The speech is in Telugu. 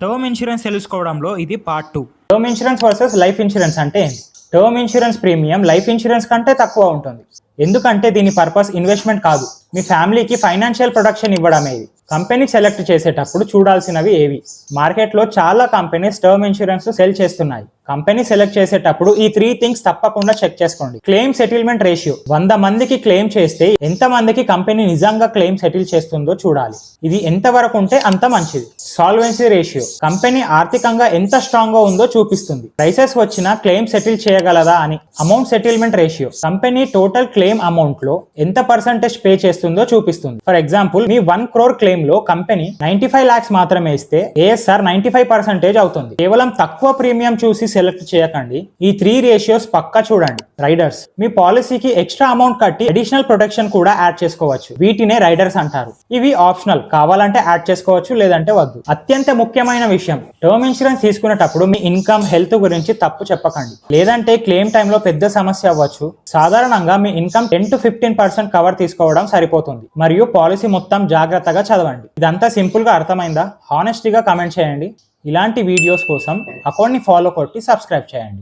టర్మ్ ఇన్సూరెన్స్ తెలుసుకోవడంలో ఇది part 2. Term insurance versus life insurance అంటే ఏంటి? Term insurance premium life insurance కంటే తక్కువ ఉంటుంది. ఎందుకంటే దీని పర్పస్ ఇన్వెస్ట్మెంట్ కాదు, మీ ఫ్యామిలీకి ఫైనాన్షియల్ ప్రొటెక్షన్ ఇవ్వడమే. ఇది కంపెనీ సెలెక్ట్ చేసేటప్పుడు చూడాల్సినవి ఏవి? మార్కెట్లో చాలా కంపెనీస్ టర్మ్ ఇన్సూరెన్స్ సెల్ చేస్తున్నాయి. కంపెనీ సెలెక్ట్ చేసేటప్పుడు ఈ 3 థింగ్స్ తప్పకుండా చెక్ చేసుకోండి. క్లెయిమ్ సెటిల్మెంట్ రేషియో, 100 మందికి క్లెయిమ్ చేస్తే ఎంత మందికి కంపెనీ నిజంగా క్లెయిమ్ సెటిల్ చేస్తుందో చూడాలి. ఇది ఎంత వరకు ఉంటే అంత మంచిది. సాల్వెన్సీ రేషియో, కంపెనీ ఆర్థికంగా ఎంత స్ట్రాంగ్ గా ఉందో చూపిస్తుంది. క్రైసిస్ వచ్చినా క్లెయిమ్ సెటిల్ చేయగలదా అని. Amount settlement ratio, company total claim amount లో ఎంత పర్సెంటేజ్ పే చేస్తుందో చూపిస్తుంది. For example, me 1 crore claim లో కంపెనీ 95 lakhs మాత్రమే ఇస్తే ASR 95% అవుతుంది. కేవలం తక్కువ ప్రీమియం చూసి సెలెక్ట్ చేయకండి. ఈ 3 రేషియోస్ పక్కా చూడండి. రైడర్స్, మీ పాలసీకి ఎక్స్ట్రా అమౌంట్ కట్టి అడిషనల్ ప్రొటెక్షన్ కూడా యాడ్ చేసుకోవచ్చు. వీటినే రైడర్స్ అంటారు. ఇవి ఆప్షనల్, కావాలంటే యాడ్ చేసుకోవచ్చు, లేదంటే వద్దు. అత్యంత ముఖ్యమైన విషయం, టర్మ్ ఇన్సూరెన్స్ తీసుకునేటప్పుడు మీ ఇన్కమ్, హెల్త్ గురించి తప్పు చెప్పకండి, లేదంటే క్లెయిమ్ టైంలో పెద్ద సమస్య అవ్వచ్చు. సాధారణంగా మీ ఇన్కమ్ 10 to 15% కవర్ తీసుకోవడం సరిపోతుంది. మరియు పాలసీ మొత్తం జాగ్రత్తగా చదవండి. ఇదంతా సింపుల్ గా అర్థమైందా? హానెస్టీగా కమెంట్ చేయండి. ఇలాంటి వీడియోస్ కోసం అకౌంట్ని ఫాలో కొట్టి సబ్స్క్రైబ్ చేయండి.